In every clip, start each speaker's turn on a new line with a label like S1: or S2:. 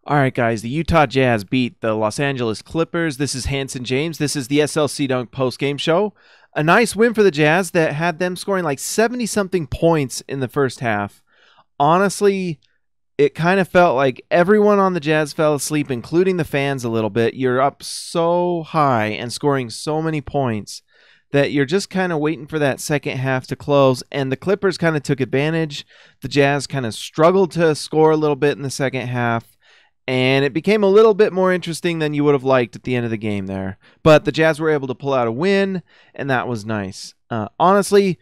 S1: All right, guys, the Utah Jazz beat the Los Angeles Clippers. This is Hanson James. This is the SLC Dunk post-game show. A nice win for the Jazz that had them scoring like 70-something points in the first half. Honestly, it kind of felt like everyone on the Jazz fell asleep, including the fans a little bit. You're up so high and scoring so many points that you're just kind of waiting for that second half to close, and the Clippers kind of took advantage. The Jazz kind of struggled to score a little bit in the second half, and it became a little bit more interesting than you would have liked at the end of the game there. But the Jazz were able to pull out a win, and that was nice. Honestly,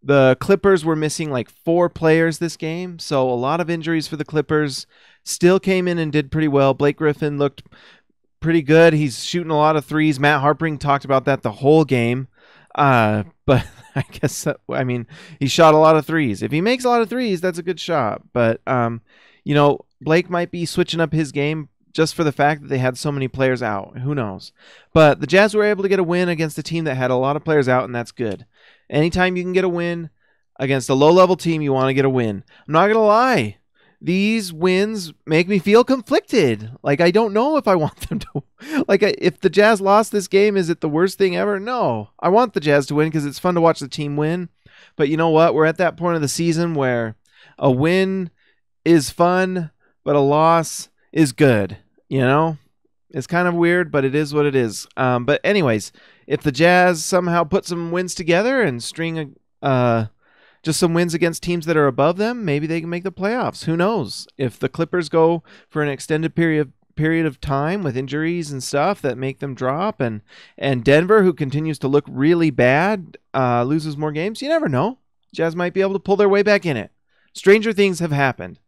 S1: the Clippers were missing like 4 players this game, so a lot of injuries for the Clippers. Still came in and did pretty well. Blake Griffin looked pretty good. He's shooting a lot of threes. Matt Harpring talked about that the whole game. But I guess, he shot a lot of threes. If he makes a lot of threes, that's a good shot. But, Blake might be switching up his game just for the fact that they had so many players out. Who knows? But the Jazz were able to get a win against a team that had a lot of players out, and that's good. Anytime you can get a win against a low-level team, you want to get a win. I'm not going to lie. These wins make me feel conflicted. Like, I don't know if I want them to. Like, if the Jazz lost this game, is it the worst thing ever? No. I want the Jazz to win because it's fun to watch the team win. But you know what? We're at that point of the season where a win is fun, but a loss is good. It's kind of weird, but it is what it is. But anyways, if the Jazz somehow put some wins together and string just some wins against teams that are above them, maybe they can make the playoffs. Who knows? If the Clippers go for an extended period of time with injuries and stuff that make them drop, and Denver, who continues to look really bad, loses more games, you never know. Jazz might be able to pull their way back in it. Stranger things have happened.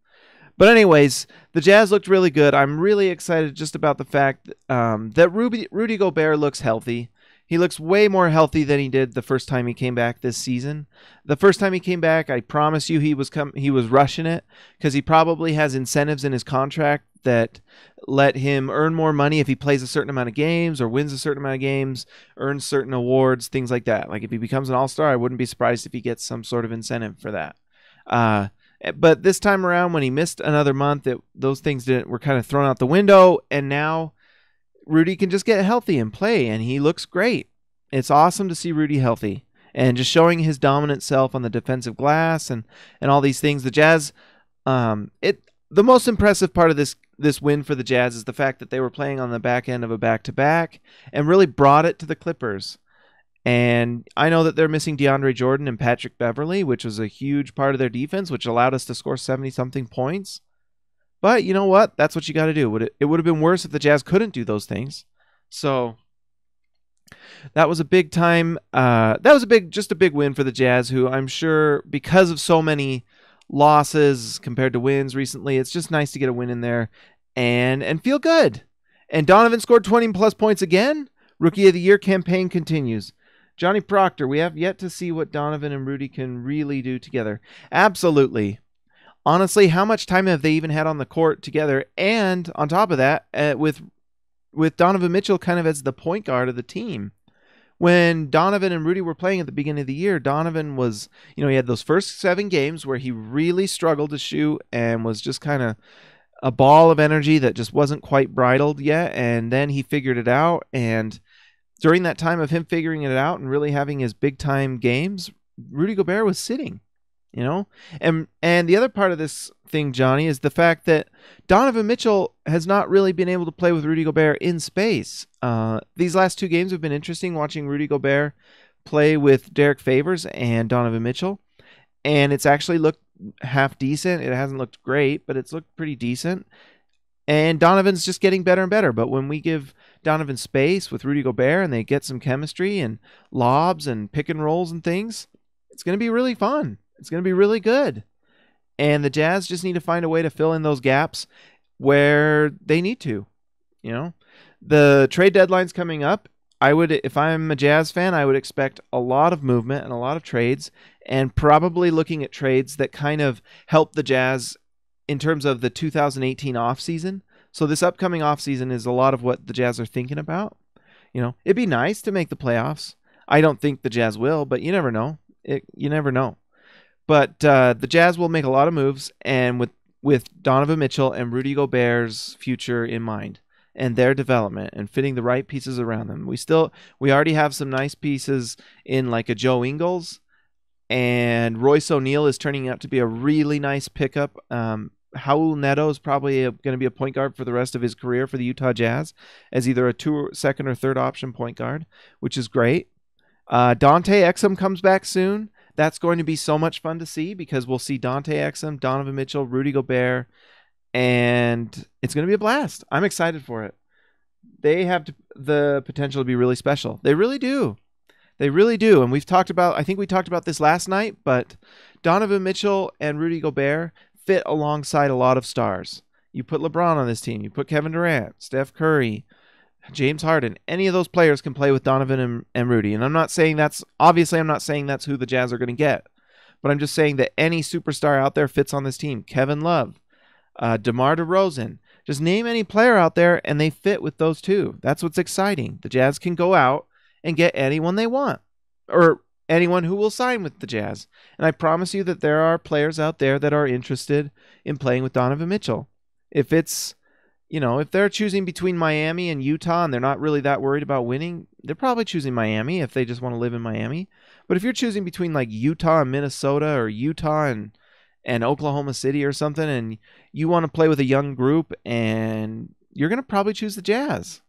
S1: But anyways, the Jazz looked really good. I'm really excited just about the fact that Rudy Gobert looks healthy. He looks way more healthy than he did the first time he came back this season. The first time he came back, I promise you he was rushing it because he probably has incentives in his contract that let him earn more money if he plays a certain amount of games or wins a certain amount of games, earns certain awards, things like that. Like if he becomes an all-star, I wouldn't be surprised if he gets some sort of incentive for that. But this time around, when he missed another month, those things were kind of thrown out the window, and now Rudy can just get healthy and play, and he looks great. It's awesome to see Rudy healthy and just showing his dominant self on the defensive glass and all these things. The Jazz, the most impressive part of this win for the Jazz is the fact that they were playing on the back end of a back-to-back and really brought it to the Clippers. And I know that they're missing DeAndre Jordan and Patrick Beverley, which was a huge part of their defense, which allowed us to score 70-something points. But you know what? That's what you got to do. It would have been worse if the Jazz couldn't do those things. So that was a big time. Just a big win for the Jazz, who I'm sure because of so many losses compared to wins recently, it's just nice to get a win in there and feel good. And Donovan scored 20-plus points again. Rookie of the Year campaign continues. Johnny Proctor, we have yet to see what Donovan and Rudy can really do together. Absolutely. Honestly, how much time have they even had on the court together? And on top of that, with Donovan Mitchell kind of as the point guard of the team. When Donovan and Rudy were playing at the beginning of the year, Donovan was, he had those first 7 games where he really struggled to shoot and was just kind of a ball of energy that just wasn't quite bridled yet. And then he figured it out. And during that time of him figuring it out and really having his big time games, Rudy Gobert was sitting, and the other part of this thing, Johnny, is the fact that Donovan Mitchell has not really been able to play with Rudy Gobert in space. These last 2 games have been interesting, watching Rudy Gobert play with Derek Favors and Donovan Mitchell. And it's actually looked half decent. It hasn't looked great, but it's looked pretty decent. And Donovan's just getting better and better. But when we give Donovan space with Rudy Gobert and they get some chemistry and lobs and pick and rolls and things, it's going to be really fun. It's going to be really good. And the Jazz just need to find a way to fill in those gaps where they need to. The trade deadline's coming up. If I'm a Jazz fan, I would expect a lot of movement and a lot of trades, and probably looking at trades that kind of help the Jazz in terms of the 2018 offseason. So this upcoming offseason is a lot of what the Jazz are thinking about. It'd be nice to make the playoffs. I don't think the Jazz will, but you never know. You never know. But the Jazz will make a lot of moves, and with with Donovan Mitchell and Rudy Gobert's future in mind and their development and fitting the right pieces around them. We already have some nice pieces in like a Joe Ingles, and Royce O'Neal is turning out to be a really nice pickup. Raul Neto is probably going to be a point guard for the rest of his career for the Utah Jazz as either a second or third option point guard, which is great. Dante Exum comes back soon. That's going to be so much fun to see because we'll see Dante Exum, Donovan Mitchell, Rudy Gobert, and it's going to be a blast. I'm excited for it. They have the potential to be really special. They really do. They really do. And I think we talked about this last night, but Donovan Mitchell and Rudy Gobert fit alongside a lot of stars. You put LeBron on this team. You put Kevin Durant, Steph Curry, James Harden. Any of those players can play with Donovan and Rudy. And I'm not saying that's who the Jazz are going to get. But I'm just saying that any superstar out there fits on this team. Kevin Love, DeMar DeRozan. Just name any player out there and they fit with those two. That's what's exciting. The Jazz can go out and get anyone they want. Or anyone who will sign with the Jazz. And I promise you that there are players out there that are interested in playing with Donovan Mitchell. If they're choosing between Miami and Utah and they're not really that worried about winning, they're probably choosing Miami if they just want to live in Miami. But if you're choosing between like Utah and Minnesota or Utah and Oklahoma City or something, and you want to play with a young group, and you're going to probably choose the Jazz.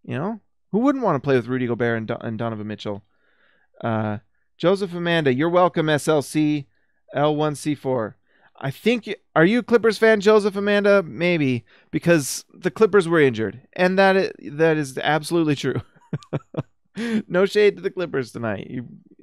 S1: Who wouldn't want to play with Rudy Gobert and Donovan Mitchell? Joseph Amanda, you're welcome, SLC L1C4. Are you a Clippers fan, Joseph Amanda? Maybe, because the Clippers were injured. And that is absolutely true. No shade to the Clippers tonight.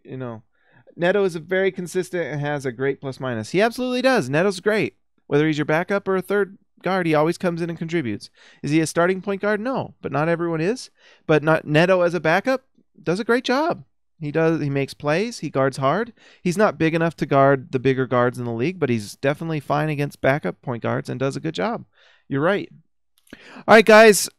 S1: Neto is very consistent and has a great plus minus. He absolutely does. Neto's great. Whether he's your backup or a third guard, he always comes in and contributes. Is he a starting point guard? No, but not everyone is. But Neto as a backup does a great job. He makes plays. He guards hard. He's not big enough to guard the bigger guards in the league, but he's definitely fine against backup point guards and does a good job. You're right. All right, guys.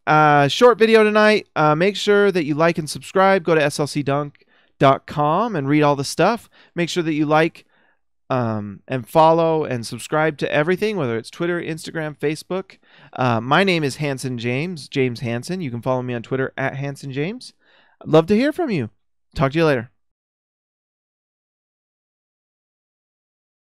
S1: Short video tonight. Make sure that you like and subscribe. Go to slcdunk.com and read all the stuff. Make sure that you like and follow and subscribe to everything, whether it's Twitter, Instagram, Facebook. My name is Hanson James Hanson. You can follow me on Twitter @HansonJames. I'd love to hear from you. Talk to you later.